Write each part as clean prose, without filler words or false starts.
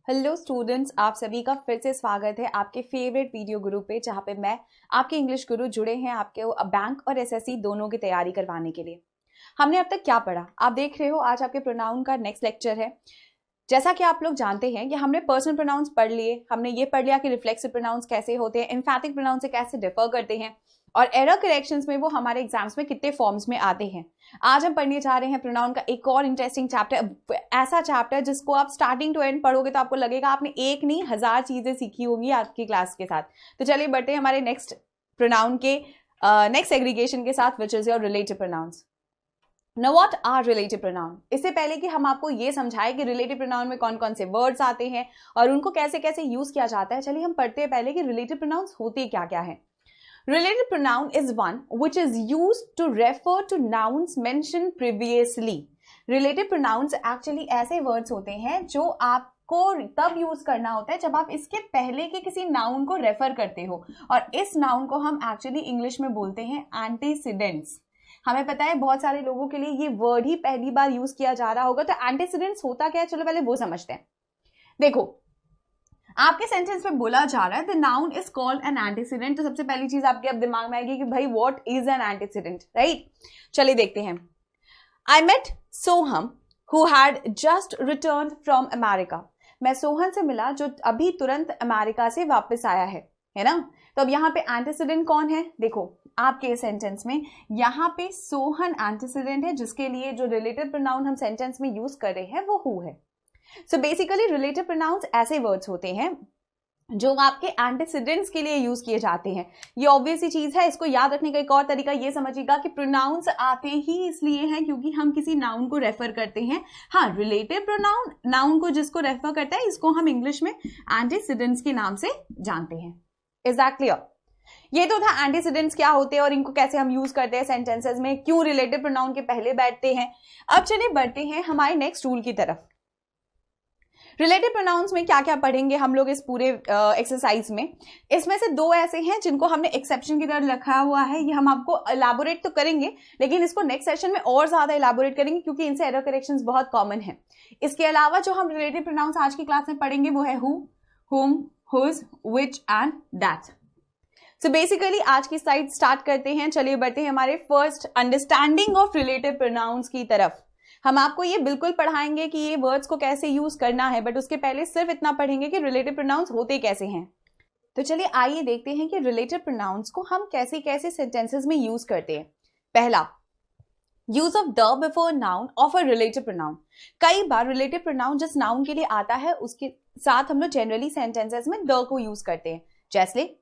Hello students, आप सभी का फिर से स्वागत है आपके फेवरेट वीडियो गुरु पे, जहाँ पे मैं आपके इंग्लिश गुरु जुड़े हैं आपके बैंक और एसएससी दोनों की तैयारी करवाने के लिए। हमने अब तक क्या पढ़ा आप देख रहे हो। आज आपके प्रोनाउन का नेक्स्ट लेक्चर है। जैसा कि आप लोग जानते हैं कि हमने पर्सनल प्रोनाउंस पढ़ लिए, हमने ये पढ़ लिया कि रिफ्लेक्सिव प्रोनाउंस कैसे होते हैं, एम्फैटिक प्रोनाउंस से कैसे डिफर करते हैं और एरर करेक्शंस में वो हमारे एग्जाम्स में कितने फॉर्म्स में आते हैं। आज हम पढ़ने जा रहे हैं प्रोनाउन का एक और इंटरेस्टिंग चैप्टर, ऐसा चैप्टर जिसको आप स्टार्टिंग टू एंड पढ़ोगे तो आपको लगेगा आपने एक नहीं 1000 चीजें सीखी होंगी आपकी क्लास के साथ। तो चलिए बढ़ते हैं हमारे नेक्स्ट प्रोनाउन के नेक्स्ट एग्रीगेशन के साथ, विच is your relative pronouns. Now what are relative pronoun? इससे पहले कि हम आपको ये समझाएं कि रिलेटिव प्रोनाउन में कौन कौन से वर्ड्स आते हैं और उनको कैसे कैसे यूज किया जाता है, चलिए हम पढ़ते हैं पहले कि रिलेटिव प्रोनाउंस होते क्या क्या है। Relative pronoun is one which is used to refer to nouns mentioned previously. Relative pronouns actually ऐसे words होते हैं जो आपको तब यूज करना होता है जब आप इसके पहले के किसी नाउन को रेफर करते हो, और इस नाउन को हम एक्चुअली इंग्लिश में बोलते हैं एंटीसीडेंट्स। हमें पता है बहुत सारे लोगों के लिए ये वर्ड ही पहली बार यूज किया जा रहा होगा, तो एंटीसीडेंट्स होता क्या है, चलो पहले वो समझते हैं। देखो, आपके सेंटेंस में बोला जा रहा है the noun is called an antecedent, तो सबसे पहली चीज आपके अब दिमाग में आएगी कि भाई what is an antecedent, right. चलिए देखते हैं। I met Soham who had just returned from America. मैं सोहन से मिला जो अभी तुरंत अमेरिका से वापस आया है ना। तो अब यहाँ पे एंटीसीडेंट कौन है, देखो आपके सेंटेंस में यहाँ पे सोहन एंटीसीडेंट है, जिसके लिए जो रिलेटिव प्रोनाउन हम सेंटेंस में यूज कर रहे हैं वो हु है। सो बेसिकली रिलेटिव प्रोनाउंस ऐसे वर्ड्स होते हैं जो आपके एंटीसीडेंट्स के लिए यूज किए जाते हैं। ये ऑब्वियस ही चीज है, इसको याद रखने का एक और तरीका ये समझिएगा कि प्रोनाउंस आते ही इसलिए हैं क्योंकि हम किसी नाउन को रेफर करते हैं। हाँ, रिलेटिव प्रोनाउन नाउन को जिसको रेफर करता है इसको हम इंग्लिश में एंटीसीडेंट्स के नाम से जानते हैं। Is that clear? ये तो था एंटीसीडेंट्स क्या होते हैं और इनको कैसे हम यूज करते हैं सेंटेंसेस में, क्यों रिलेटिव प्रोनाउन के पहले बैठते हैं। अब चलिए बढ़ते हैं हमारे नेक्स्ट रूल की तरफ। रिलेटिव प्रोनाउंस में क्या क्या पढ़ेंगे हम लोग इस पूरे एक्सरसाइज में। इसमें से दो ऐसे हैं जिनको हमने एक्सेप्शन की तरह रखा हुआ है, ये हम आपको एलाबोरेट तो करेंगे लेकिन इसको नेक्स्ट सेशन में और ज्यादा एलाबोरेट करेंगे क्योंकि इनसे एरर करेक्शंस बहुत कॉमन है। इसके अलावा जो हम रिलेटिव प्रोनाउंस आज की क्लास में पढ़ेंगे वो है who, whom, whose, which and that. So basically आज की स्लाइड स्टार्ट करते हैं। चलिए बढ़ते हैं हमारे first understanding of relative pronouns की तरफ। हम आपको ये बिल्कुल पढ़ाएंगे कि ये वर्ड्स को कैसे यूज करना है, बट उसके पहले सिर्फ इतना पढ़ेंगे कि रिलेटिव प्रोनाउंस होते कैसे हैं। तो चलिए आइए देखते हैं कि रिलेटिव प्रोनाउंस को हम कैसे कैसे सेंटेंसेस में यूज करते हैं। पहला, use of the before noun of a relative pronoun. कई बार रिलेटिव प्रोनाउन जिस नाउन के लिए आता है उसके साथ हम लोग जनरली सेंटेंसेस में द को यूज करते हैं। जैसे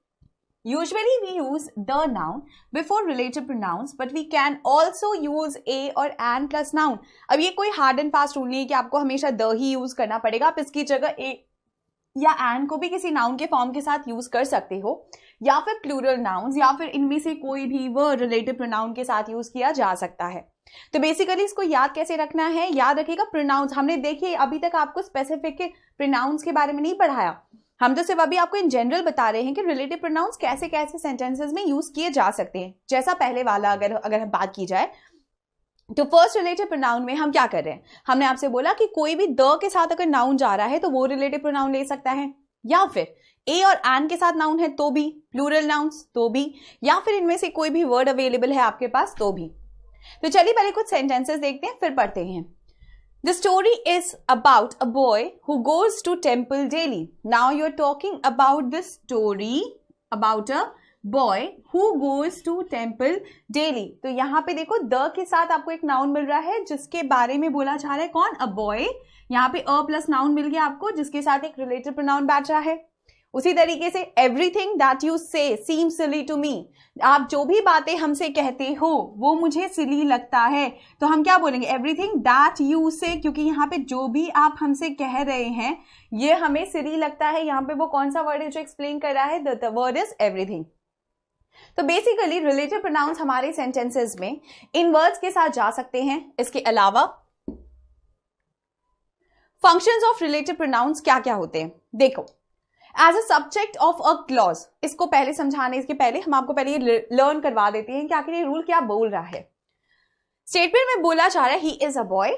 usually we use the noun before relative pronouns, but we can also use a or an plus noun. अब ये कोई हार्ड एंड फास्ट रूल नहीं है कि आपको हमेशा the ही यूज करना पड़ेगा। आप इसकी जगह a या an को भी किसी नाउन के फॉर्म के साथ यूज कर सकते हो, या फिर प्लूरल नाउन्स, या फिर इनमें से कोई भी वो रिलेटिव प्रोनाउन के साथ यूज किया जा सकता है। तो बेसिकली इसको याद कैसे रखना है, याद रखिएगा प्रोनाउंस। हमने देखिए अभी तक आपको स्पेसिफिक प्रोनाउंस के बारे में नहीं पढ़ाया, हम तो सिर्फ अभी आपको इन जनरल बता रहे हैं कि रिलेटिव प्रोनाउंस कैसे कैसे सेंटेंसेस में यूज किए जा सकते हैं। जैसा पहले वाला अगर बात की जाए तो फर्स्ट रिलेटिव प्रोनाउन में हम क्या कर रहे हैं, हमने आपसे बोला कि कोई भी द के साथ अगर नाउन जा रहा है तो वो रिलेटिव प्रोनाउन ले सकता है, या फिर ए और एन के साथ नाउन है तो भी, प्लूरल नाउन्स तो भी, या फिर इनमें से कोई भी वर्ड अवेलेबल है आपके पास तो भी। तो चलिए पहले कुछ सेंटेंसेस देखते हैं फिर पढ़ते हैं। The story is about a boy who goes to temple daily. Now you're talking about the story about a boy who goes to temple daily. तो यहाँ पे देखो द के साथ आपको एक नाउन मिल रहा है जिसके बारे में बोला जा रहा है, कौन, अ बॉय। यहाँ पे अ प्लस नाउन मिल गया आपको जिसके साथ एक रिलेटिव प्रोनाउन बैठ रहा है। उसी तरीके से एवरीथिंग दैट यू से सीम्स सिली टू मी। आप जो भी बातें हमसे कहते हो वो मुझे सिली लगता है, तो हम क्या बोलेंगे, एवरीथिंग दैट यू से, क्योंकि यहाँ पे जो भी आप हमसे कह रहे हैं ये हमें सिली लगता है। यहाँ पे वो कौन सा वर्ड है जो एक्सप्लेन कर रहा है, द वर्ड इज एवरीथिंग। तो बेसिकली रिलेटिव प्रोनाउंस हमारे सेंटेंसेस में इन वर्ड्स के साथ जा सकते हैं। इसके अलावा फंक्शंस ऑफ रिलेटिव प्रोनाउंस क्या क्या होते हैं, देखो as a subject of a clause. इसको पहले समझाने इसके पहले हम आपको पहले ये लर्न करवा देते हैं कि आखिर ये रूल क्या बोल रहा है। स्टेटमेंट में बोला जा रहा है he is a boy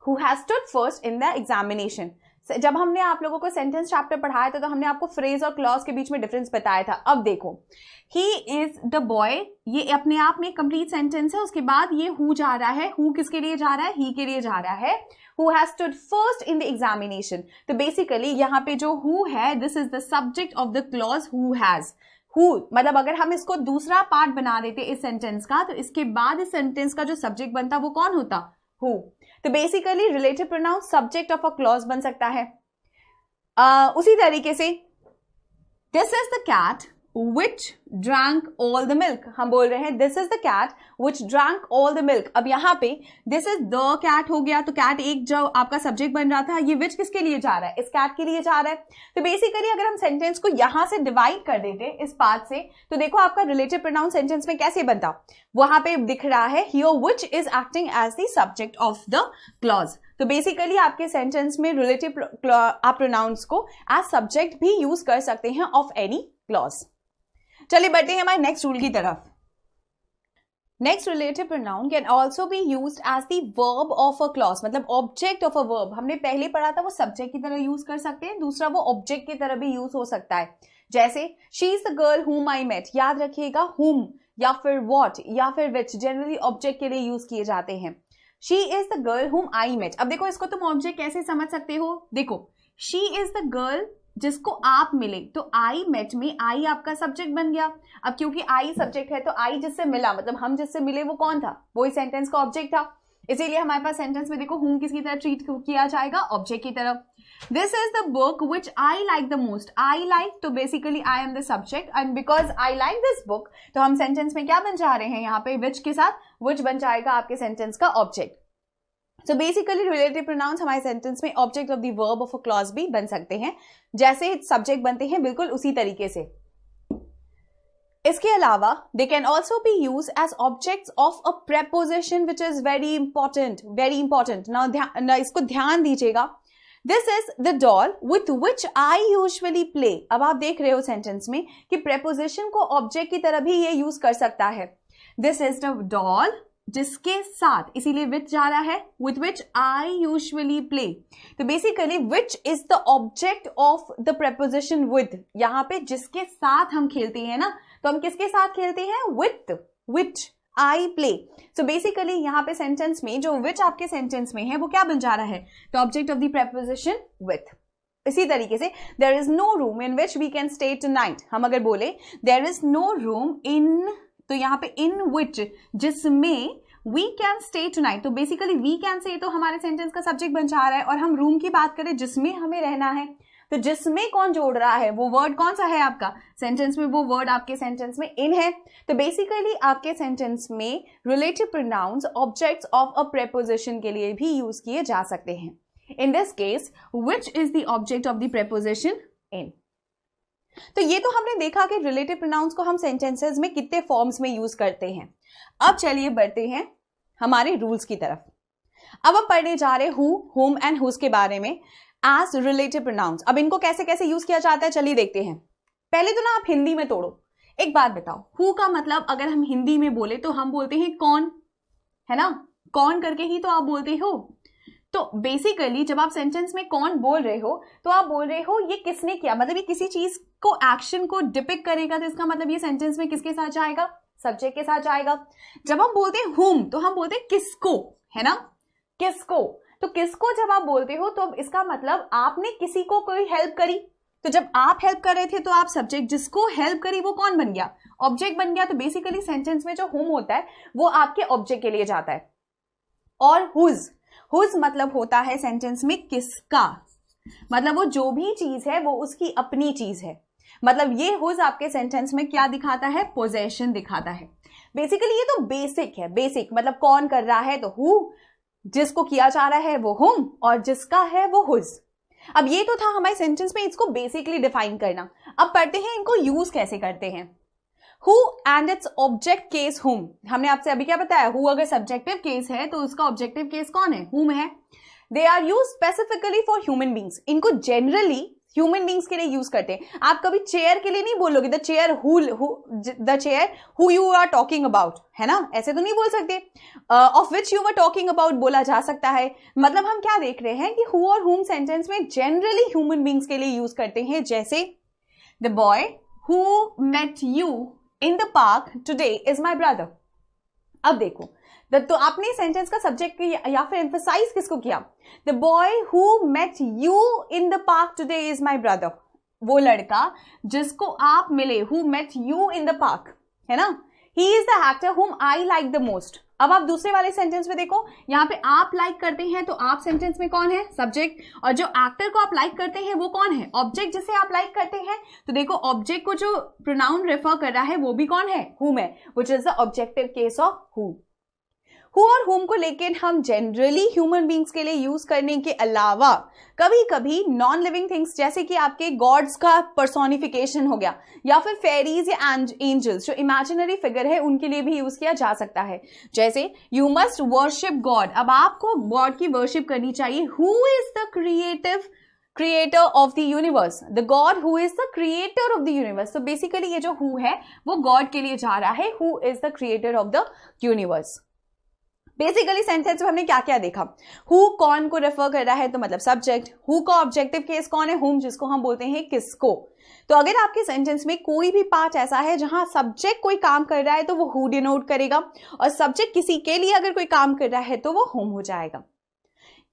who has stood first in the examination. जब हमने आप लोगों को सेंटेंस चैप्टर पढ़ाया था तो हमने आपको फ्रेज और क्लॉज के बीच में डिफरेंस बताया था। अब देखो, ही इज द बॉय, ये अपने आप में कंप्लीट सेंटेंस है। उसके बाद ये हु जा रहा है, हु किसके लिए जा रहा है, ही के लिए जा रहा है। Who has stood first in the examination, तो बेसिकली यहाँ पे जो हु है, this is the subject of the clause who has. Who मतलब अगर हम इसको दूसरा पार्ट बना देते इस सेंटेंस का, तो इसके बाद इस सेंटेंस का जो सब्जेक्ट बनता वो कौन होता, हु। तो basically relative pronoun subject of a clause बन सकता है। उसी तरीके से this is the cat which drank all the milk, हम बोल रहे हैं this is the cat which drank all the milk। अब यहाँ पे this is the cat हो गया, तो cat एक जो आपका सब्जेक्ट बन रहा था, ये which किसके लिए जा रहा है, इस cat के लिए जा रहा है। तो बेसिकली अगर हम सेंटेंस को यहाँ से डिवाइड कर देते इस पार्ट से, तो देखो आपका रिलेटिव प्रोनाउन सेंटेंस में कैसे बनता, वहां पे दिख रहा है here which is acting as the subject of the clause। तो बेसिकली आपके सेंटेंस में रिलेटिव आप प्रोनाउंस को एज सब्जेक्ट भी यूज कर सकते हैं ऑफ एनी क्लॉज। चलिए बढ़ते हैं हमारे नेक्स्ट रूल की तरफ। Next, relative pronoun can also be used as the verb of a clause, मतलब ऑब्जेक्ट ऑफ अ वर्ब। हमने पहले पढ़ा था वो सब्जेक्ट की तरह यूज कर सकते हैं, दूसरा वो ऑब्जेक्ट की तरह भी यूज हो सकता है। जैसे शी इज द गर्ल हुम आई मेट, याद रखिएगा हुम या फिर व्हाट या फिर विच जनरली ऑब्जेक्ट के लिए यूज किए जाते हैं। शी इज द गर्ल हुम आई मेट, अब देखो इसको तुम ऑब्जेक्ट कैसे समझ सकते हो, देखो शी इज द गर्ल जिसको आप मिले, तो आई मेट में आई आपका सब्जेक्ट बन गया। अब क्योंकि आई सब्जेक्ट है तो आई जिससे मिला, मतलब हम जिससे मिले वो कौन था, वो इस सेंटेंस का ऑब्जेक्ट था। इसीलिए हमारे पास सेंटेंस में देखो हुम किसकी तरह ट्रीट किया जाएगा, ऑब्जेक्ट की तरह। This is the book which I like the most, I like, तो basically I am the subject and because I like this book, तो हम सेंटेंस में क्या बन जा रहे हैं, यहाँ पे विच के साथ विच बन जाएगा आपके सेंटेंस का object. So basically relative pronouns हमारे सेंटेंस में object of the verb of a clause भी बन सकते हैं, जैसे सब्जेक्ट बनते हैं बिल्कुल उसी तरीके से। इसके अलावा they can also be use as objects of a preposition which is very important. ना इसको ध्यान दीजिएगा। This is the doll with which I usually play. अब आप देख रहे हो सेंटेंस में कि प्रेपोजिशन को ऑब्जेक्ट की तरह भी ये यूज कर सकता है। दिस इज द डॉल जिसके साथ, इसीलिए विच जा रहा है, with which I usually play. तो basically which is the object of the preposition with, यहाँ पे जिसके साथ हम खेलते हैं ना, तो हम किसके साथ खेलते हैं, with which I play. So basically यहाँ पे सेंटेंस में जो विच आपके सेंटेंस में है वो क्या बन जा रहा है, the object of the preposition with. इसी तरीके से there is no room in which we can stay tonight, हम अगर बोले there is no room in, तो यहाँ पे इन विच जिसमें वी कैन स्टे टुनाइट, तो बेसिकली वी कैन से तो हमारे सेंटेंस का सब्जेक्ट बन जा रहा है, और हम रूम की बात करें जिसमें हमें रहना है, तो जिसमें कौन जोड़ रहा है, वो वर्ड कौन सा है आपका सेंटेंस में, वो वर्ड आपके सेंटेंस में इन है। तो बेसिकली आपके सेंटेंस में relative pronouns objects of a preposition के लिए भी यूज किए जा सकते हैं। In this case which is the object of the preposition in. तो ये तो हमने देखा कि रिलेटिव प्रोनाउंस को हम सेंटेंसेस में कितने फॉर्म्स में यूज करते हैं। अब चलिए बढ़ते हैं हमारे रूल्स की तरफ। अब हम पढ़ने जा रहे हु, हुम एंड हुज के बारे में एज रिलेटिव प्रोनाउंस। अब इनको कैसे कैसे यूज किया जाता है चलिए देखते हैं। पहले तो ना आप हिंदी में तोड़ो, एक बात बताओ, हु का मतलब अगर हम हिंदी में बोले तो हम बोलते हैं कौन, है ना, कौन करके ही तो आप बोलते हो। तो बेसिकली जब आप सेंटेंस में कौन बोल रहे हो तो आप बोल रहे हो ये किसने किया, मतलब ये किसी चीज को, एक्शन को डिपिक्ट करेगा, तो इसका मतलब ये सेंटेंस में किसके साथ जाएगा, सब्जेक्ट के साथ जाएगा। जब हम बोलते हैं हुम तो हम बोलते हैं किसको, है ना, किसको। तो किसको जब आप बोलते हो तो इसका मतलब आपने किसी को कोई हेल्प करी, तो जब आप हेल्प कर रहे थे तो आप सब्जेक्ट, जिसको हेल्प करी वो कौन बन गया, ऑब्जेक्ट बन गया। तो बेसिकली सेंटेंस में जो हुम होता है वो आपके ऑब्जेक्ट के लिए जाता है। और हुज, हुज मतलब होता है सेंटेंस में किसका, मतलब वो जो भी चीज है वो उसकी अपनी चीज है। मतलब ये हुज आपके सेंटेंस में क्या दिखाता है, पोजेशन दिखाता है। बेसिकली ये तो बेसिक है, बेसिक मतलब कौन कर रहा है तो हु, जिसको किया जा रहा है वो हुम, और जिसका है वो हुज। अब ये तो था हमारे सेंटेंस में इसको बेसिकली डिफाइन करना। अब पढ़ते हैं इनको यूज कैसे करते हैं। Who and its object case हुम, हमने आपसे अभी क्या बताया, हु अगर सब्जेक्टिव केस है तो उसका ऑब्जेक्टिव केस कौन है, हुम है। They are use specifically for human beings, इनको जनरली ह्यूमन बींग्स के लिए यूज करते हैं। आप कभी चेयर के लिए नहीं बोलोगे the chair who you are talking about, है ना, ऐसे तो नहीं बोल सकते। Of which you were talking about बोला जा सकता है। मतलब हम क्या देख रहे हैं कि हु और हुम सेंटेंस में जनरली ह्यूमन बींग्स के लिए यूज करते हैं। जैसे the boy who met you in the park today is my brother. अब देखो तो आपने सेंटेंस का सब्जेक्ट या फिर एम्फसाइज किसको किया? The boy who met you in the park today is my brother. वो लड़का जिसको आप मिले, who met you in the park, है ना, ही इज द एक्टर हुम आई लाइक द मोस्ट। अब आप दूसरे वाले सेंटेंस में देखो, यहाँ पे आप लाइक करते हैं तो आप सेंटेंस में कौन है? सब्जेक्ट। और जो एक्टर को आप लाइक करते हैं वो कौन है? ऑब्जेक्ट जिसे आप लाइक करते हैं। तो देखो ऑब्जेक्ट को जो प्रोनाउन रेफर कर रहा है वो भी कौन है? हुम है, which is the objective case of who. Who और हुम को लेकर हम जनरली ह्यूमन बींग्स के लिए यूज करने के अलावा कभी कभी नॉन लिविंग थिंग्स जैसे कि आपके गॉड्स का पर्सोनिफिकेशन हो गया, या फिर फेरीज या एंजल्स जो इमेजिनरी फिगर है उनके लिए भी यूज किया जा सकता है। जैसे यू मस्ट वर्शिप गॉड, अब आपको गॉड की वर्शिप करनी चाहिए। Who is the creator of the universe? The God who is the creator of the universe. तो बेसिकली ये जो हु है वो गॉड के लिए जा रहा है, who is the creator of the universe. Basically sentence में हमने क्या क्या देखा? हु कौन को रेफर कर रहा है तो मतलब सब्जेक्ट। हु का ऑब्जेक्टिव केस कौन है? हुम, जिसको हम बोलते हैं किसको। तो अगर आपके सेंटेंस में कोई भी पार्ट ऐसा है जहां सब्जेक्ट कोई काम कर रहा है तो वो हु डिनोट करेगा, और सब्जेक्ट किसी के लिए अगर कोई काम कर रहा है तो वो हुम हो जाएगा।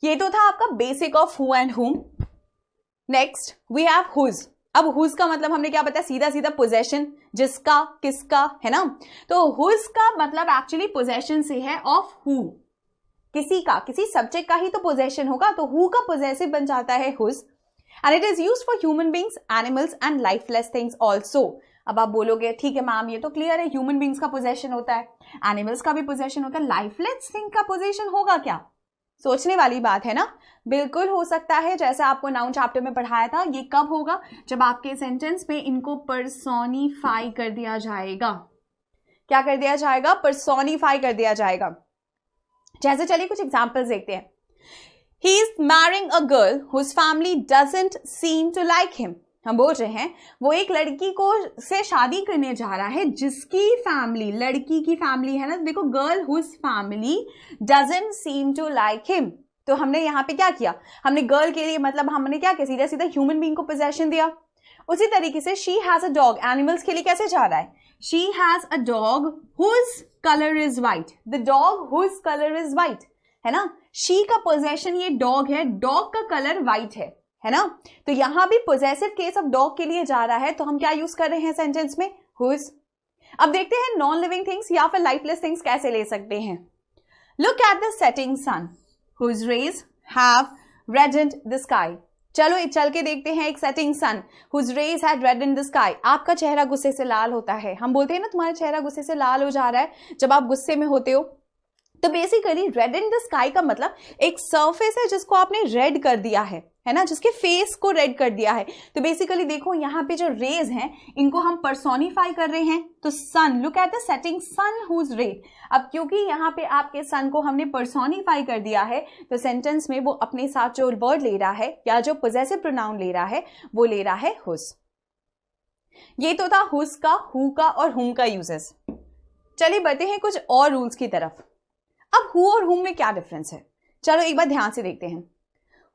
ये तो था आपका basic of who and whom. Next we have whose. अब हुज का मतलब हमने क्या बताया? सीधा सीधा पोजेशन, जिसका, किसका, है ना। तो हुज का मतलब एक्चुअली पोजेशन से है ऑफ हु, किसी का, किसी सब्जेक्ट का ही तो पोजेशन होगा, तो हु का पोजेसिव बन जाता है whose. And it is used for human beings, animals and lifeless things also. अब आप बोलोगे ठीक है मैम ये तो क्लियर है, ह्यूमन बींग्स का पोजेशन होता है, एनिमल्स का भी पोजेशन होता है, लाइफलेस थिंग का पोजेशन होगा क्या? सोचने वाली बात है ना। बिल्कुल हो सकता है, जैसा आपको नाउन चैप्टर में पढ़ाया था। ये कब होगा? जब आपके सेंटेंस में इनको पर्सोनिफाई कर दिया जाएगा। क्या कर दिया जाएगा? पर्सोनिफाई कर दिया जाएगा। जैसे चलिए कुछ एग्जांपल्स देखते हैं। He is marrying a girl whose family doesn't seem to like him. हम बोल रहे हैं वो एक लड़की को से शादी करने जा रहा है जिसकी फैमिली, लड़की की फैमिली है ना, देखो girl whose family doesn't seem to like him. तो हमने यहाँ पे क्या किया? हमने गर्ल के लिए मतलब हमने क्या किया? सीधा सीधा ह्यूमन बीइंग को पोजेशन दिया। उसी तरीके से she has a dog, animals के लिए कैसे जा रहा है? She has a dog whose colour is white. The dog whose colour is white, है ना। शी का पोजेशन ये डॉग है, डॉग का कलर व्हाइट है ना। तो यहां भी पोजेसिव केस ऑफ डॉग के लिए जा रहा है, तो हम क्या यूज कर रहे हैं सेंटेंस में? हुज। अब देखते हैं नॉन लिविंग थिंग्स या फिर लाइफलेस थिंग्स कैसे ले सकते हैं। Look at the setting sun whose rays have reddened the sky. चलो चल के देखते हैं एक setting sun whose rays had reddened the sky. आपका चेहरा गुस्से से लाल होता है, हम बोलते हैं ना तुम्हारा चेहरा गुस्से से लाल हो जा रहा है जब आप गुस्से में होते हो। तो basically red in the sky का मतलब एक सरफेस है जिसको आपने रेड कर दिया है ना, जिसके फेस को रेड कर दिया है। तो बेसिकली देखो यहाँ पे जो रेज हैं इनको हम पर्सोनिफाई कर रहे हैं। तो sun, look at the setting sun whose red. अब क्योंकि यहाँ पे आपके सन को हमने पर्सोनिफाई कर दिया है तो सेंटेंस में वो अपने साथ जो वर्ड ले रहा है या जो पोजेसिव प्रोनाउन ले रहा है वो ले रहा है हुज। ये तो था हुज का, हु का और हुम का यूजेस। चलिए बढ़ते हैं कुछ और रूल्स की तरफ। अब हु और हुम में क्या डिफरेंस है? चलो एक बार ध्यान से देखते हैं।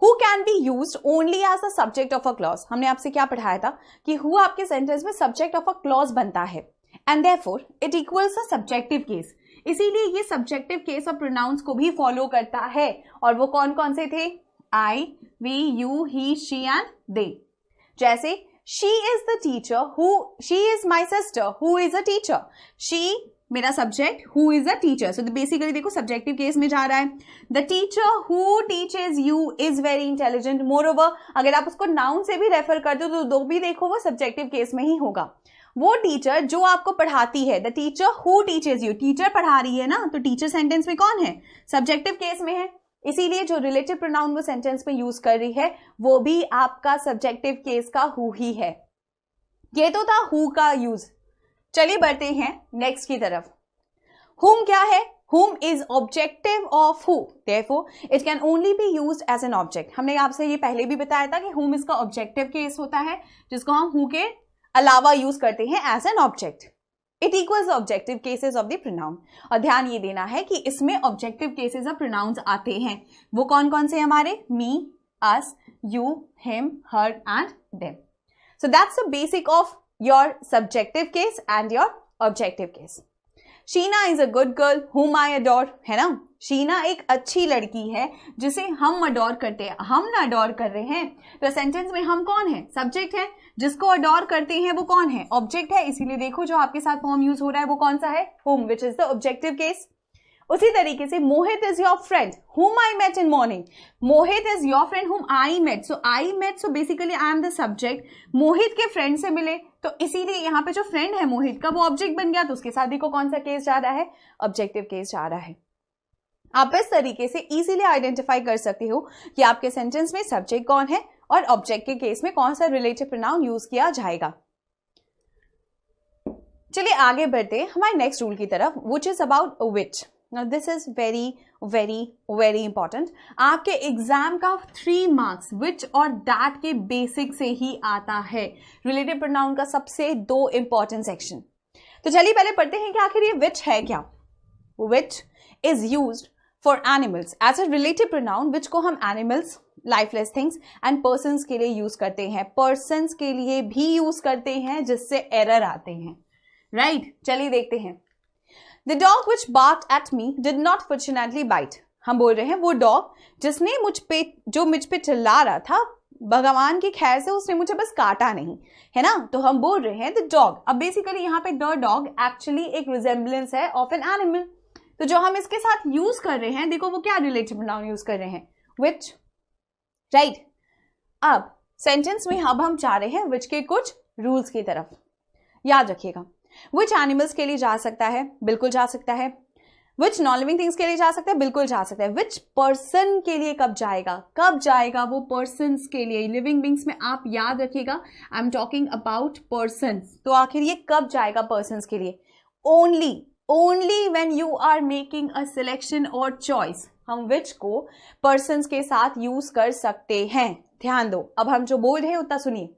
Who can be used only as the subject of a clause. हमने आपसे क्या पढ़ाया था कि हु आपके सेंटेंस में सब्जेक्ट ऑफ अ क्लॉज बनता है and therefore it equals a subjective case. इसीलिए ये सब्जेक्टिव केस ऑफ प्रोनाउंस को भी फॉलो करता है। और वो कौन कौन से थे? I, we, you, he, she and they. जैसे she is the teacher, who, she is my sister, who is a teacher. She मेरा subject, who is a teacher. So basically देखो सब्जेक्टिव केस में जा रहा है। The teacher who teaches you is very intelligent. Moreover अगर आप उसको noun से भी रेफर कर दो तो दो भी देखो वो सब्जेक्टिव केस में ही होगा। वो टीचर जो आपको पढ़ाती है, the teacher who teaches you, teacher पढ़ा रही है ना, तो टीचर सेंटेंस में कौन है? सब्जेक्टिव केस में है। इसीलिए जो रिलेटिव प्रोनाउन वो सेंटेंस में यूज कर रही है वो भी आपका सब्जेक्टिव केस का हु ही है। ये तो था हु का यूज। चलिए बढ़ते हैं नेक्स्ट की तरफ। हुम क्या है? whom is objective of who, therefore it can only be used as an object. हमने आपसे ये पहले भी बताया था कि whom इसका objective केस होता है जिसको हम who के अलावा यूज करते हैं as an object. It equals the objective cases of the pronoun. और ध्यान ये देना है कि इसमें objective cases of pronouns आते हैं. वो कौन कौन से हमारे? me, us, you, him, her and them. So that's the basic of your subjective case and your objective case. Sheena is a good girl whom I adore, है ना? शीना एक अच्छी लड़की है जिसे हम अडोर करते हैं. हम ना अडोर कर रहे हैं तो सेंटेंस में हम कौन है? सब्जेक्ट है. जिसको अडोर करते हैं वो कौन है? ऑब्जेक्ट है. इसीलिए देखो जो आपके साथ फॉर्म यूज हो रहा है वो कौन सा है? whom, which is the objective case. उसी तरीके से Mohit is your friend whom I met in morning. Mohit is your friend whom I met. So I met, so basically I am the subject. मोहित के फ्रेंड से मिले तो इसीलिए यहाँ पे जो फ्रेंड है मोहित का वो ऑब्जेक्ट बन गया. तो उसके साथ देखो कौन सा केस जा रहा है? ऑब्जेक्टिव केस जा रहा है. आप इस तरीके से इजीली आइडेंटिफाई कर सकते हो कि आपके सेंटेंस में सब्जेक्ट कौन है और ऑब्जेक्ट के केस में कौन सा रिलेटिव प्रोनाउन यूज किया जाएगा. चलिए आगे बढ़ते हैं हमारे नेक्स्ट रूल की तरफ, which is about which. Now this is very important. आपके एग्जाम का 3 मार्क्स which और that के बेसिक से ही आता है. रिलेटिव प्रोनाउन का सबसे 2 इंपॉर्टेंट सेक्शन. तो चलिए पहले पढ़ते हैं कि आखिर ये which है क्या. Which is used for animals as a relative pronoun, which को हम animals, lifeless things and persons के लिए यूज करते हैं. persons के लिए भी यूज करते हैं जिससे एरर आते हैं. राइट, चलिए देखते हैं. The dog which barked at me did not fortunately bite. हम बोल रहे हैं वो डॉग जिसने मुझ पे चिल्ला रहा था, भगवान की खैर से उसने मुझे बस काटा नहीं, है ना? तो हम बोल रहे हैं the dog. अब बेसिकली यहाँ पे the dog एक्चुअली एक रिजेम्बलेंस है ऑफ एन एनिमल. तो जो हम इसके साथ यूज कर रहे हैं, देखो वो क्या रिलेटिव प्रोनाउन यूज कर रहे हैं? which. राइट. अब सेंटेंस में अब हम जा रहे हैं which के कुछ रूल्स की तरफ. याद रखिएगा, which एनिमल्स के लिए जा सकता है? बिल्कुल जा सकता है. which नॉन लिविंग थिंग्स के लिए जा सकता है? बिल्कुल जा सकता है. which पर्सन के लिए कब जाएगा? कब जाएगा वो पर्सन्स के लिए? लिविंग बींग्स में आप याद रखिएगा, I am talking about persons. तो आखिर ये कब जाएगा पर्सन्स के लिए? Only when you are making a selection और चॉइस हम which को पर्सन्स के साथ यूज कर सकते हैं. ध्यान दो, अब हम जो बोल रहे हैं उतना सुनिए.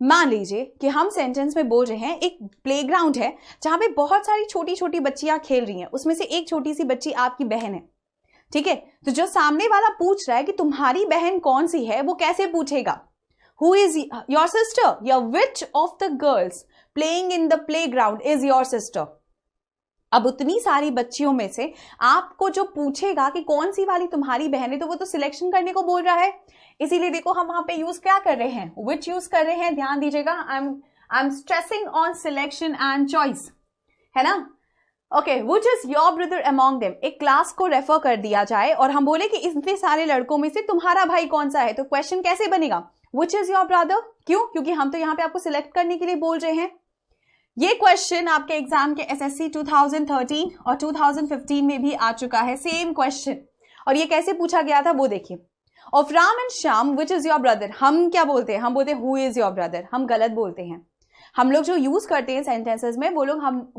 मान लीजिए कि हम सेंटेंस में बोल रहे हैं एक प्लेग्राउंड है जहां पे बहुत सारी छोटी छोटी बच्चियां खेल रही हैं, उसमें से एक छोटी सी बच्ची आपकी बहन है. ठीक है, तो जो सामने वाला पूछ रहा है कि तुम्हारी बहन कौन सी है, वो कैसे पूछेगा? हु इज योर सिस्टर या which of the girls playing in the playground is your sister. अब उतनी सारी बच्चियों में से आपको जो पूछेगा कि कौन सी वाली तुम्हारी बहन है, तो वो तो सिलेक्शन करने को बोल रहा है. इसीलिए देखो हम वहां पे यूज क्या कर रहे हैं? which यूज कर रहे हैं. ध्यान दीजिएगा, I am stressing on selection and choice, है ना? Okay, which is your brother among them. एक क्लास को रेफर कर दिया जाए और हम बोले कि इतने सारे लड़कों में से तुम्हारा भाई कौन सा है, तो क्वेश्चन कैसे बनेगा? which is your brother. क्यों? क्योंकि हम तो यहाँ पे आपको सिलेक्ट करने के लिए बोल रहे हैं. ये क्वेश्चन आपके एग्जाम के एसएससी 2013 और 2015 में भी आ चुका है, सेम क्वेश्चन. और ये कैसे पूछा गया था वो देखिए. Of Ram and Shyam which is your brother. हम क्या बोलते हैं? हम बोलते हैं हु इज योर ब्रदर. हम गलत बोलते हैं. हम लोग जो यूज करते हैं सेंटेंसेस में वो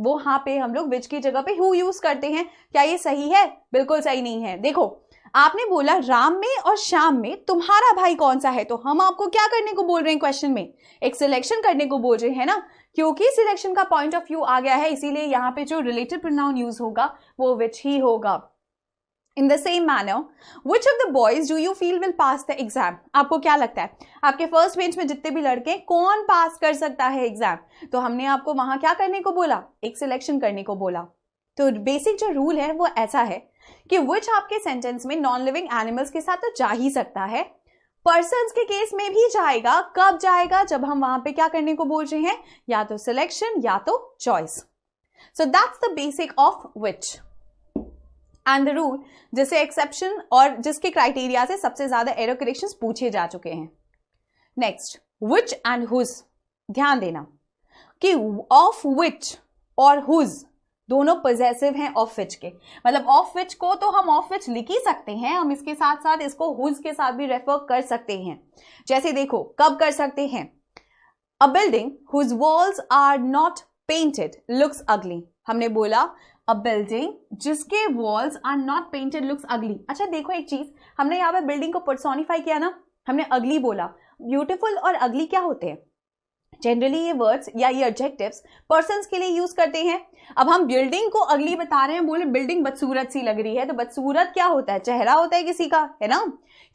वहां पे हम लोग विच की जगह पे हु यूज करते हैं. क्या ये सही है? बिल्कुल सही नहीं है. देखो आपने बोला राम में और श्याम में तुम्हारा भाई कौन सा है, तो हम आपको क्या करने को बोल रहे हैं क्वेश्चन में? एक सिलेक्शन करने को बोल रहे हैं ना. क्योंकि सिलेक्शन का पॉइंट ऑफ व्यू आ गया है, इसीलिए यहाँ पे जो रिलेटिव प्रोनाउन यूज होगा वो विच ही होगा. In the same manner, which of the boys do you feel will pass the exam? आपको क्या लगता है आपके फर्स्ट बेंच में जितने भी लड़के कौन पास कर सकता है एग्जाम? तो हमने आपको वहां क्या करने को बोला? एक सिलेक्शन करने को बोला. तो बेसिक जो रूल है वो ऐसा है कि which आपके सेंटेंस में नॉन लिविंग एनिमल्स के साथ तो जा ही सकता है, पर्सन्स के केस में भी जाएगा. कब जाएगा? जब हम वहां पे क्या करने को बोल रहे हैं, या तो सिलेक्शन या तो choice. So that's the basic of which. And the rule जिसे एक्सेप्शन और जिसके क्राइटेरिया से सबसे ज्यादा एरर करेक्शंस पूछे जा चुके हैं. Next, which and whose. ध्यान देना कि ऑफ which और whose दोनों पॉजेसिव हैं ऑफ which के. मतलब ऑफ which को तो हम ऑफ which लिख ही सकते हैं, हम इसके साथ साथ इसको whose के साथ भी रेफर कर सकते हैं. जैसे देखो कब कर सकते हैं? A building whose walls are not painted looks ugly. हमने बोला अ बिल्डिंग जिसके walls are not painted looks ugly. अच्छा देखो एक चीज, हमने यहाँ पे बिल्डिंग को पर्सोनिफाई किया ना, हमने अगली बोला। ब्यूटीफुल और अगली क्या होते हैं? जनरली ये वर्ड्स या ये एडजेक्टिव्स पर्सन्स के लिए यूज करते हैं। अब हम बिल्डिंग को अगली बता रहे हैं, बोले बिल्डिंग बदसूरत सी लग रही है, तो बदसूरत क्या होता है? चेहरा होता है किसी का, है ना?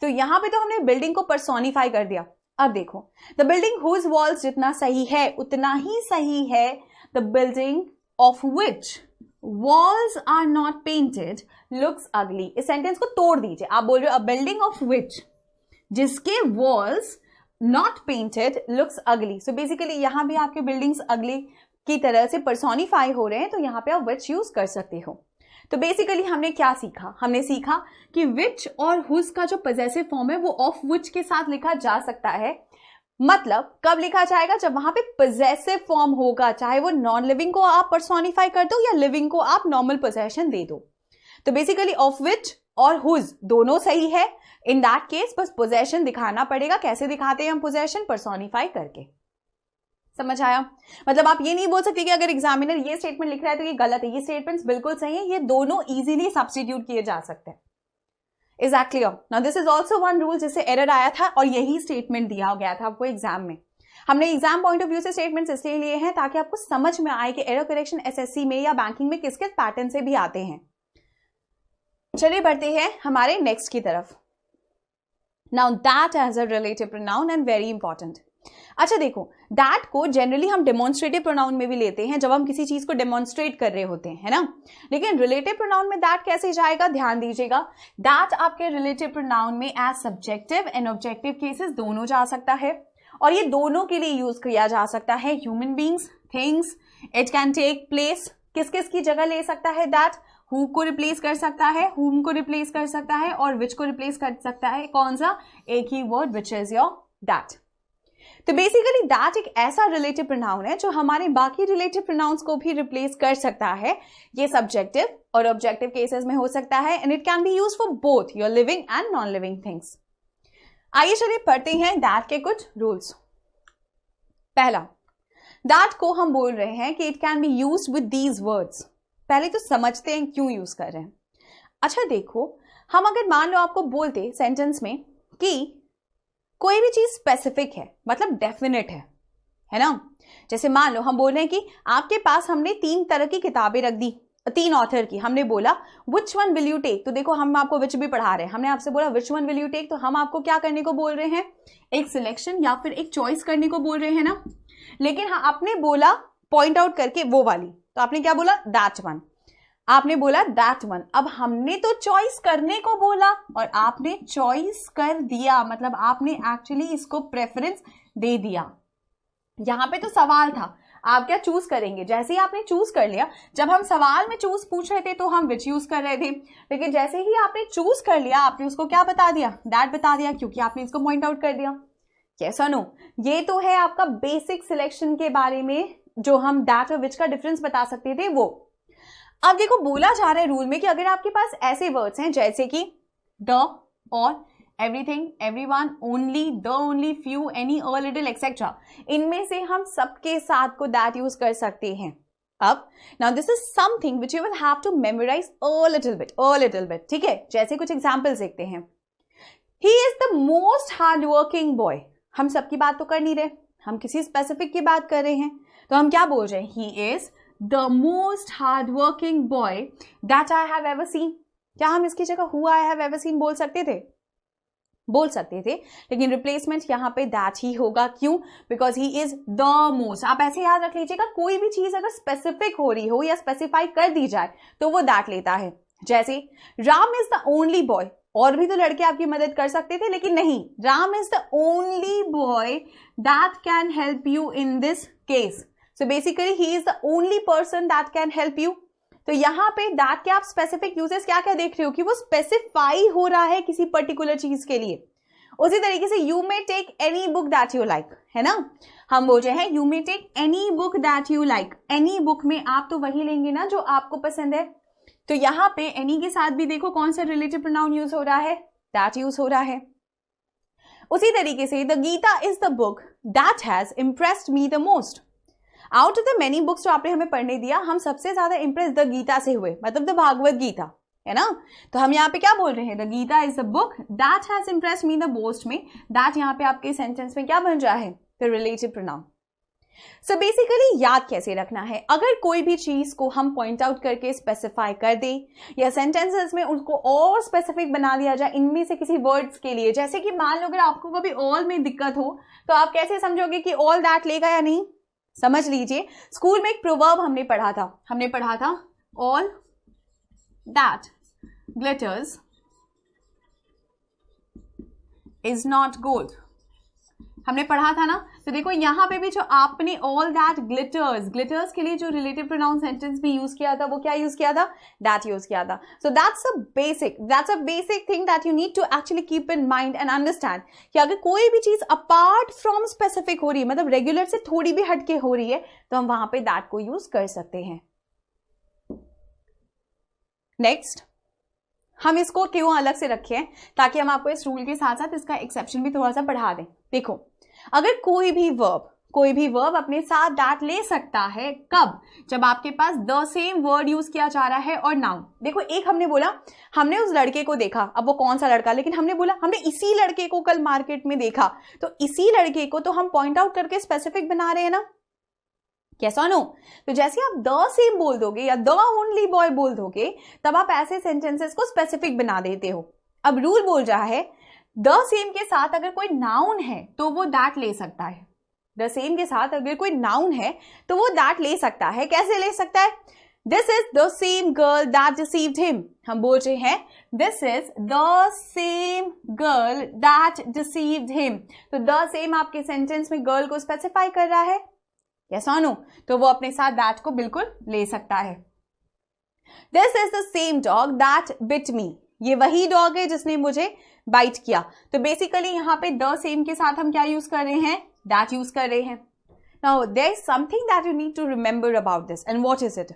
तो यहां पे तो हमने बिल्डिंग को पर्सोनिफाई कर दिया। अब देखो, द बिल्डिंग हुज वॉल्स जितना सही है उतना ही सही है the building of which walls are not painted looks ugly. इस सेंटेंस को तोड़ दीजिए। आप बोल रहे हो अ बिल्डिंग ऑफ विच जिसके वॉल्स नॉट पेंटेड लुक्स अगली। सो बेसिकली यहां भी आपके बिल्डिंग्स अगली की तरह से पर्सोनिफाई हो रहे हैं, तो यहां पे आप विच यूज कर सकते हो। तो बेसिकली हमने क्या सीखा? हमने सीखा कि विच और हुज का जो पॉजेसिव फॉर्म है वो ऑफ विच के साथ लिखा जा सकता है। मतलब कब लिखा जाएगा? जब वहां पे पॉजेसिव फॉर्म होगा, चाहे वो नॉन लिविंग को आप पर्सोनिफाई कर दो या लिविंग को आप नॉर्मल पोजेशन दे दो। तो बेसिकली ऑफ विच और हुज दोनों सही है। इन दैट केस बस पोजेशन दिखाना पड़ेगा। कैसे दिखाते हैं हम पोजेशन? पर्सोनिफाई करके। समझ आया? मतलब आप ये नहीं बोल सकते कि अगर एग्जामिनर ये स्टेटमेंट लिख रहा है तो ये गलत है। ये स्टेटमेंट्स बिल्कुल सही है, ये दोनों इजीली सब्स्टिट्यूट किए जा सकते हैं। Is that clear? Now this is also one rule जिससे एरर आया था और यही स्टेटमेंट दिया गया था आपको एग्जाम में। हमने एग्जाम पॉइंट ऑफ व्यू से स्टेटमेंट्स इसलिए लिए हैं ताकि आपको समझ में आए कि एरर करेक्शन एसएससी में या बैंकिंग में किस किस पैटर्न से भी आते हैं। चलिए बढ़ते हैं हमारे नेक्स्ट की तरफ। Now that as a relative pronoun and very important. अच्छा देखो, दैट को जनरली हम डेमोन्स्ट्रेटिव प्रोनाउन में भी लेते हैं जब हम किसी चीज को डेमोन्स्ट्रेट कर रहे होते हैं, है ना? लेकिन रिलेटिव प्रोनाउन में दैट कैसे जाएगा? ध्यान दीजिएगा। दैट आपके रिलेटिव प्रोनाउन में as subjective and objective cases दोनों जा सकता है, और ये दोनों के लिए यूज किया जा सकता है। Human beings, things, it can take place. किस किस की जगह ले सकता है दैट? हु को रिप्लेस कर सकता है, हुम को रिप्लेस कर सकता है, और विच को रिप्लेस कर सकता है। कौन सा? एक ही word, which is your that. तो बेसिकली दैट एक ऐसा रिलेटिव प्रोनाउन है जो हमारे बाकी रिलेटिव प्रोनाउंस को भी रिप्लेस कर सकता है। ये सब्जेक्टिव और ऑब्जेक्टिव केसेस में हो सकता है, and it can be used for both your living and non living things. आइए चलिए पढ़ते हैं दैट के कुछ रूल्स। पहला, दैट को हम बोल रहे हैं कि it can be used with these words. पहले तो समझते हैं क्यों यूज कर रहे हैं। अच्छा देखो, हम अगर मान लो आपको बोलते सेंटेंस में कि कोई भी चीज स्पेसिफिक है, मतलब डेफिनेट है ना? जैसे मान लो हम बोल रहे हैं कि आपके पास हमने 3 तरह की किताबें रख दी, 3 ऑथर की। हमने बोला which one will you take. तो देखो हम आपको विच भी पढ़ा रहे हैं, हमने आपसे बोला which one will you take, तो हम आपको क्या करने को बोल रहे हैं? एक सिलेक्शन या फिर एक चॉइस करने को बोल रहे हैं ना। लेकिन हाँ, आपने बोला पॉइंट आउट करके वो वाली, तो आपने क्या बोला? That one. आपने बोला दैट वन। अब हमने तो चॉइस करने को बोला और आपने चॉइस कर दिया, मतलब आपने एक्चुअली इसको प्रेफरेंस दे दिया। यहां पे तो सवाल था, आप क्या चूज करेंगे? जैसे ही आपने चूज कर लिया, जब हम सवाल में चूज पूछ रहे थे तो हम विच यूज कर रहे थे, लेकिन जैसे ही आपने चूज कर लिया आपने उसको क्या बता दिया? दैट बता दिया, क्योंकि आपने इसको पॉइंट आउट कर दिया। यस और नो? ये तो है आपका बेसिक सिलेक्शन के बारे में, जो हम दैट और विच का डिफरेंस बता सकते थे वो। अब देखो, बोला जा रहा है रूल में कि अगर आपके पास ऐसे वर्ड्स हैं जैसे कि the, all, everything, everyone, only, the only, few, any, a little, etcetera, इनमें से हम सबके साथ को दैट यूज कर सकते हैं। अब now this is something which you will have to memorize a little bit, ठीक है? जैसे कुछ एग्जांपल्स देखते हैं। He is the most hard working boy. हम सबकी बात तो कर नहीं रहे, हम किसी स्पेसिफिक की बात कर रहे हैं, तो हम क्या बोल रहे हैं? He is the most hardworking boy that I have ever seen। क्या हम इसकी जगह who I have ever seen बोल सकते थे? बोल सकते थे, लेकिन रिप्लेसमेंट यहां पे that ही होगा। क्यों? Because he is the most। आप ऐसे याद रख लीजिएगा, कोई भी चीज अगर स्पेसिफिक हो रही हो या स्पेसिफाई कर दी जाए तो वो that लेता है। जैसे Ram is the only boy, और भी तो लड़के आपकी मदद कर सकते थे, लेकिन नहीं, Ram is the only boy that can help you in this case. So basically he is the only person that can help you। तो यहां पे that के आप स्पेसिफिक यूजेस क्या क्या देख रहे हो कि वो स्पेसिफाई हो रहा है किसी पर्टिकुलर चीज के लिए। उसी तरीके से you may take any book that you like, है ना? हम बोल रहे हैं you may take any book that you like। any book में आप तो वही लेंगे ना जो आपको पसंद है। तो यहां पे any के साथ भी देखो कौन सा रिलेटिव प्रोनाउन यूज हो रहा है? that यूज हो रहा है। उसी तरीके से the Gita is the book that has impressed me the most। Out of the many books जो आपने हमें पढ़ने दिया, हम सबसे ज्यादा इंप्रेस द गीता से हुए, मतलब द भागवत गीता, है ना। तो हम यहाँ पे क्या बोल रहे हैं, the Gita is a book that has impressed me the most में, दैट यहाँ पे आपके सेंटेंस में क्या बन रहा है, the relative pronoun. So basically याद कैसे रखना है, अगर कोई भी चीज को हम पॉइंट आउट करके स्पेसिफाई कर दें या सेंटेंसेस में उसको और स्पेसिफिक बना दिया जाए इनमें से किसी वर्ड्स के लिए, जैसे कि मान लो अगर आपको कभी ऑल में दिक्कत हो तो आप कैसे समझोगे कि ऑल दैट लेगा या नहीं। समझ लीजिए, स्कूल में एक प्रोवर्ब हमने पढ़ा था all that glitters is not gold, हमने पढ़ा था ना। तो देखो यहाँ पे भी जो आपने ऑल दैट ग्लिटर्स के लिए जो रिलेटिव प्रोनाउन सेंटेंस भी यूज किया था, वो क्या यूज किया था, दैट यूज किया था। So that's a basic thing that you need to actually keep in mind and understand कि अगर कोई भी चीज अपार्ट फ्रॉम स्पेसिफिक हो रही है, मतलब रेगुलर से थोड़ी भी हटके हो रही है, तो हम वहां पे दैट को यूज कर सकते हैं। नेक्स्ट, हम इसको क्यों अलग से रखे हैं, ताकि हम आपको इस रूल के साथ साथ इसका एक्सेप्शन भी थोड़ा सा पढ़ा दें। देखो, अगर कोई भी वर्ब अपने साथ दैट ले सकता है, कब, जब आपके पास द सेम वर्ड यूज किया जा रहा है और नाउन। देखो, एक हमने बोला, हमने उस लड़के को देखा, अब वो कौन सा लड़का, लेकिन हमने बोला हमने इसी लड़के को कल मार्केट में देखा, तो इसी लड़के को तो हम पॉइंट आउट करके स्पेसिफिक बना रहे हैं ना, कैसा नो। तो जैसे आप द सेम बोल दोगे या द ओनली बॉय बोल दोगे, तब आप ऐसे सेंटेंसेस को स्पेसिफिक बना देते हो। अब रूल बोल रहा है द सेम के साथ अगर कोई नाउन है तो वो दैट ले सकता है। द सेम के साथ अगर कोई नाउन है तो वो दैट ले सकता है। कैसे ले सकता है, this is the same girl that deceived him, हम बोल रहे हैं this is the same girl that deceived him, तो द सेम आपके सेंटेंस में गर्ल को स्पेसिफाई कर रहा है, यस और नो, तो वो अपने साथ दैट को बिल्कुल ले सकता है। This is the same dog that bit me, ये वही डॉग है जिसने मुझे बाइट किया। तो बेसिकली यहाँ पे द सेम के साथ हम क्या यूज कर रहे हैं, दैट यूज कर रहे हैं। Now there is something that you need to remember about this, and what is it,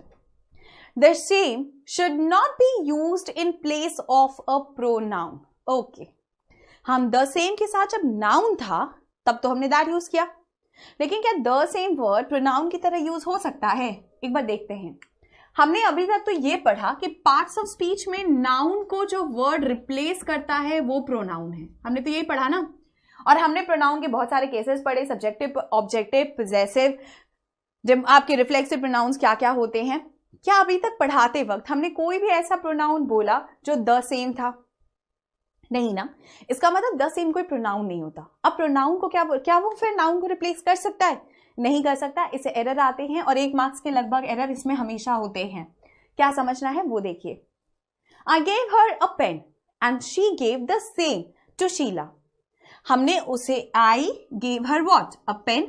the same should not be used in place of a pronoun. Okay, हम द सेम के साथ जब noun था तब तो हमने दैट यूज किया, लेकिन क्या द सेम वर्ड प्रोनाउन की तरह यूज हो सकता है, एक बार देखते हैं। हमने अभी तक तो ये पढ़ा कि पार्ट्स ऑफ स्पीच में नाउन को जो वर्ड रिप्लेस करता है वो प्रोनाउन है, हमने तो यही पढ़ा ना। और हमने प्रोनाउन के बहुत सारे केसेस पढ़े, सब्जेक्टिव, ऑब्जेक्टिव, पोजेसिव, जब आपके रिफ्लेक्सिव प्रोनाउंस क्या क्या होते हैं। क्या अभी तक पढ़ाते वक्त हमने कोई भी ऐसा प्रोनाउन बोला जो द सेम था, नहीं ना। इसका मतलब द सेम कोई प्रोनाउन नहीं होता। अब प्रोनाउन को क्या वो फिर नाउन को रिप्लेस कर सकता है, नहीं कर सकता। इससे एरर आते हैं और 1 मार्क्स के लगभग एरर इसमें हमेशा होते हैं। क्या समझना है वो देखिए। I gave her a pen and she gave the same to Sheela, हमने उसे, I gave her what, a pen,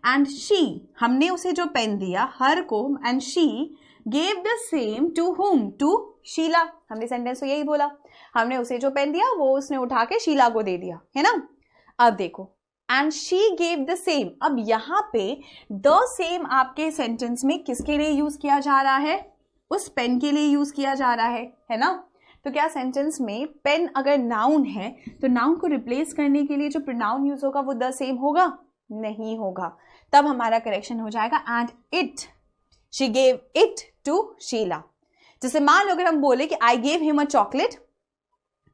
and she, हमने उसे जो पेन दिया हर को, and she gave the same to whom, to Sheela, हमने सेंटेंस तो यही बोला, हमने उसे जो पेन दिया वो उसने उठा के शीला को दे दिया, है ना। अब देखो, and she gave the same, अब यहां पे द सेम आपके सेंटेंस में किसके लिए यूज किया जा रहा है, उस पेन के लिए यूज किया जा रहा है ना। तो क्या सेंटेंस में पेन अगर नाउन है तो नाउन को रिप्लेस करने के लिए जो प्रोनाउन यूज होगा वो द सेम होगा, नहीं होगा। तब हमारा करेक्शन हो जाएगा and it, she gave it to Sheela. जैसे मान लो अगर हम बोले कि I gave him a chocolate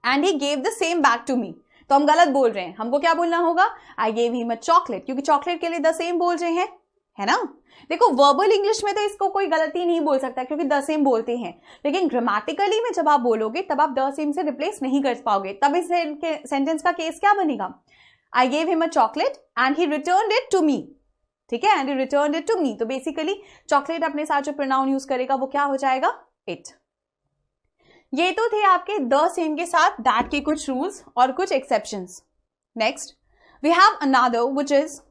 and he gave the same back to me, तो हम गलत बोल रहे हैं। हमको क्या बोलना होगा, आई गेव हिम अ चॉकलेट, क्योंकि चॉकलेट के लिए द सेम बोल रहे हैं, है ना। देखो, वर्बल इंग्लिश में तो इसको कोई गलती नहीं बोल सकता क्योंकि द सेम बोलते हैं, लेकिन ग्रामेटिकली में जब आप बोलोगे तब आप द सेम से रिप्लेस नहीं कर पाओगे। तब इस सेंटेंस का केस क्या बनेगा, I gave him a chocolate and he returned it to me, ठीक है, and he returned it to me. तो बेसिकली चॉकलेट अपने साथ जो प्रोनाउन यूज करेगा वो क्या हो जाएगा, इट। ये तो थे आपके द सेम के साथ दैट के कुछ रूल्स और कुछ exceptions. Next we have another which is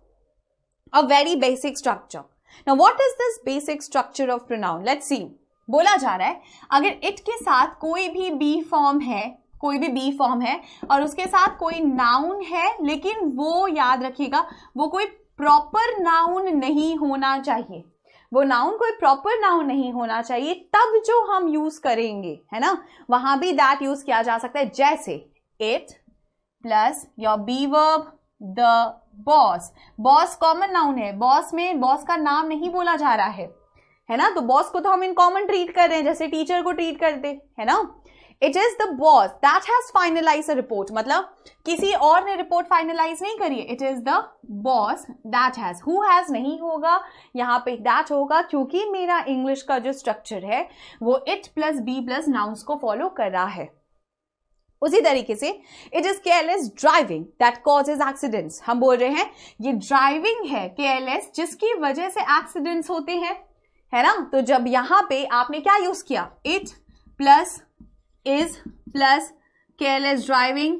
a very basic structure. Now what is this basic structure of pronoun, let's see. बोला जा रहा है अगर इट के साथ कोई भी बी फॉर्म है और उसके साथ कोई नाउन है, लेकिन वो याद रखिएगा वो कोई प्रॉपर नाउन नहीं होना चाहिए, वो नाउन कोई प्रॉपर नाउन नहीं होना चाहिए, तब जो हम यूज करेंगे, है ना, वहां भी दैट यूज किया जा सकता है। जैसे it plus your be verb the boss, boss common noun है, बॉस में बॉस का नाम नहीं बोला जा रहा है ना, तो बॉस को तो हम इन कॉमन ट्रीट कर रहे हैं जैसे टीचर को ट्रीट करते है ना। It is the boss that has finalize a report, मतलब किसी और ने रिपोर्ट फाइनलाइज नहीं करी है, it is the boss that has, who has नहीं होगा, यहाँ पे दैट होगा, क्योंकि मेरा इंग्लिश का जो स्ट्रक्चर है वो it plus be plus nouns को फॉलो कर रहा है। उसी तरीके से it is careless driving that causes accidents, हम बोल रहे हैं ये ड्राइविंग है केयरलेस जिसकी वजह से एक्सीडेंट्स होते हैं, है ना। तो जब यहां पे आपने क्या यूज किया, it plus is plus careless driving,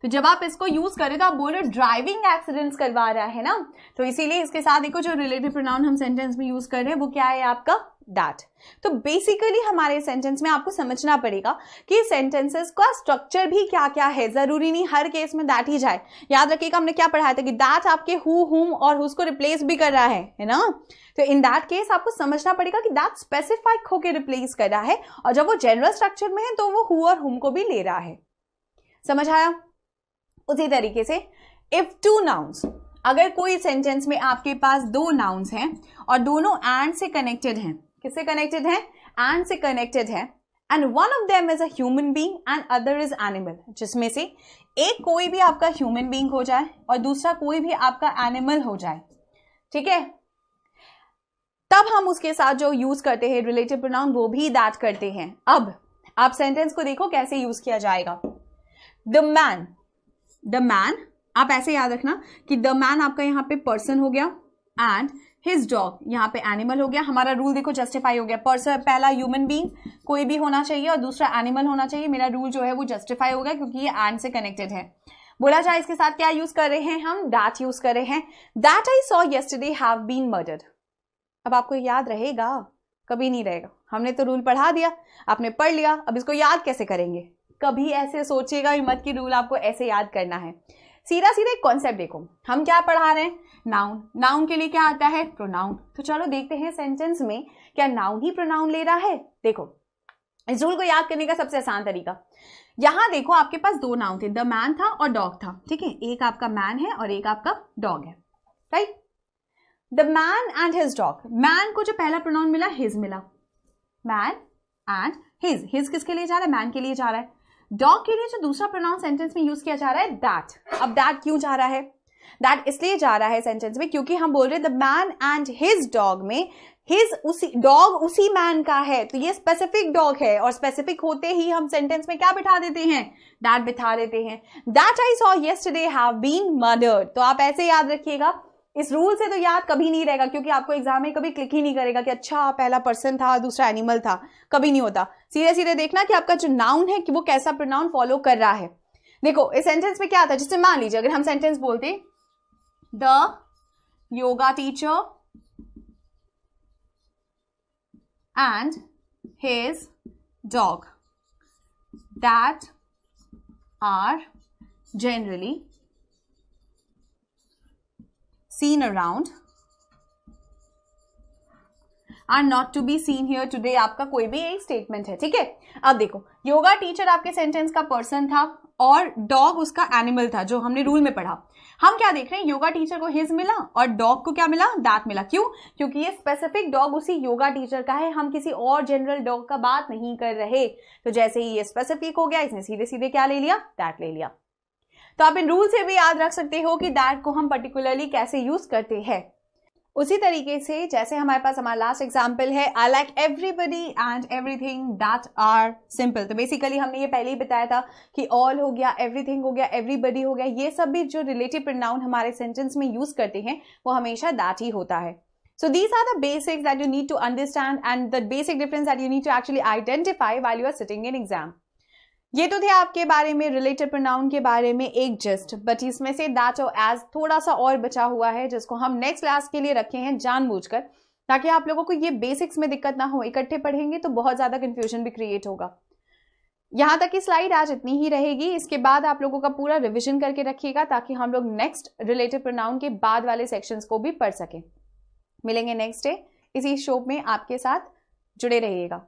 तो जब आप इसको यूज करें तो आप बोल रहे हो ड्राइविंग एक्सीडेंट्स करवा रहा है ना, तो इसीलिए इसके साथ देखो जो रिलेटिव प्रोनाउन हम सेंटेंस में यूज कर रहे हैं वो क्या है आपका, दैट। तो बेसिकली हमारे सेंटेंस में आपको समझना पड़ेगा कि सेंटेंसेस का स्ट्रक्चर भी क्या क्या है, जरूरी नहीं हर केस में दैट ही जाए। याद रखिएगा हमने क्या पढ़ाया था कि दैट आपके हु, हुम और हुज को रिप्लेस भी कर रहा है ना। तो इन दैट केस आपको समझना पड़ेगा कि दैट स्पेसिफाइक होकर रिप्लेस कर रहा है, और जब वो जनरल स्ट्रक्चर में है तो वो हु और हुम को भी ले रहा है। समझ आया। उसी तरीके से इफ टू नाउन्स, अगर कोई सेंटेंस में आपके पास दो नाउन्स हैं और दोनों एंड से कनेक्टेड हैं, किससे कनेक्टेड है, एंड से कनेक्टेड है, and one of them is a human being and other is animal, जिसमें से एक कोई भी आपका ह्यूमन बीइंग हो जाए और दूसरा कोई भी आपका एनिमल हो जाए, ठीक है, तब हम उसके साथ जो यूज करते हैं रिलेटिव प्रोनाउन वो भी दैट करते हैं। अब आप सेंटेंस को देखो कैसे यूज किया जाएगा। द मैन, द मैन आप ऐसे याद रखना कि द मैन आपका यहाँ पे पर्सन हो गया एंड हिज डॉग यहाँ पे एनिमल हो गया। हमारा रूल देखो जस्टिफाई हो गया, पर्सन पहला ह्यूमन बीइंग कोई भी होना चाहिए और दूसरा एनिमल होना चाहिए, मेरा रूल जो है वो जस्टिफाई हो गया क्योंकि ये एंड से कनेक्टेड है। बोला जाए इसके साथ क्या यूज कर रहे हैं हम, दैट यूज कर रहे हैं। That I saw yesterday have been murdered. अब आपको याद रहेगा, कभी नहीं रहेगा, हमने तो रूल पढ़ा दिया, आपने पढ़ लिया, अब इसको याद कैसे करेंगे, कभी ऐसे सोचिएगा ही मत कि रूल आपको ऐसे याद करना है। सीधा सीधा एक कॉन्सेप्ट देखो, हम क्या पढ़ा रहे हैं, नाउन, नाउन के लिए क्या आता है, प्रोनाउन। तो चलो देखते हैं सेंटेंस में क्या नाउन ही प्रोनाउन ले रहा है। देखो इस रूल को याद करने का सबसे आसान तरीका, यहां देखो आपके पास दो नाउन थे, द मैन था और डॉग था, ठीक है, एक आपका मैन है और एक आपका डॉग है, right. The man and his dog, man को जो पहला प्रोनाउन मिला हिज मिला, मैन एंड हिज, हिज किसके लिए जा रहा है, मैन के लिए जा रहा है। डॉग के लिए जो दूसरा प्रोनाउन सेंटेंस में यूज किया जा रहा है दैट। अब दैट क्यों जा रहा है, दैट इसलिए जा रहा है सेंटेंस में क्योंकि हम बोल रहे हैं the man and his dog में हिज उसी डॉग उसी मैन का है, तो ये स्पेसिफिक डॉग है और स्पेसिफिक होते ही हम सेंटेंस में क्या बिठा देते हैं, दैट बिठा देते हैं। That I saw yesterday have been murdered, तो आप ऐसे याद रखिएगा, इस रूल से तो याद कभी नहीं रहेगा क्योंकि आपको एग्जाम में कभी क्लिक ही नहीं करेगा कि अच्छा पहला पर्सन था दूसरा एनिमल था, कभी नहीं होता। सीधे सीधे देखना कि आपका जो नाउन है कि वो कैसा प्रोनाउन फॉलो कर रहा है। देखो इस सेंटेंस में क्या आता है, जैसे मान लीजिए अगर हम सेंटेंस बोलते the yoga teacher and his dog that are generally seen around are not to be seen here today, आपका कोई भी एक स्टेटमेंट है, ठीक है। अब देखो योगा टीचर आपके सेंटेंस का पर्सन था और डॉग उसका एनिमल था जो हमने रूल में पढ़ा। हम क्या देख रहे हैं, योगा टीचर को हिज मिला और डॉग को क्या मिला, दैट मिला। क्यों, क्योंकि ये स्पेसिफिक डॉग उसी योगा टीचर का है, हम किसी और जनरल डॉग का बात नहीं कर रहे। तो जैसे ही ये स्पेसिफिक हो गया इसने सीधे सीधे क्या ले लिया, दैट ले लिया। तो आप इन रूल से भी याद रख सकते हो कि दैट को हम पर्टिकुलरली कैसे यूज करते हैं। उसी तरीके से जैसे हमारे पास हमारा लास्ट एग्जांपल है, I like everybody and everything that are simple. तो बेसिकली हमने ये पहले ही बताया था कि ऑल हो गया, एवरीथिंग हो गया, एवरीबडी हो गया, ये सब भी जो रिलेटिव प्रोनाउन हमारे सेंटेंस में यूज करते हैं वो हमेशा दैट ही होता है। So these are the basics that you need to understand and the basic difference that you need to actually identify while you are sitting in exam. ये तो थे आपके बारे में रिलेटिव प्रोनाउन के बारे में एक जस्ट, बट इसमें से दैट और एज थोड़ा सा और बचा हुआ है जिसको हम नेक्स्ट क्लास के लिए रखे हैं जानबूझकर, ताकि आप लोगों को ये बेसिक्स में दिक्कत ना हो। इकट्ठे पढ़ेंगे तो बहुत ज्यादा कंफ्यूजन भी क्रिएट होगा। यहाँ तक की स्लाइड आज इतनी ही रहेगी, इसके बाद आप लोगों का पूरा रिविजन करके रखिएगा ताकि हम लोग नेक्स्ट रिलेटिव प्रोनाउन के बाद वाले सेक्शंस को भी पढ़ सकें। मिलेंगे नेक्स्ट डे इसी शो में, आपके साथ जुड़े रहिएगा।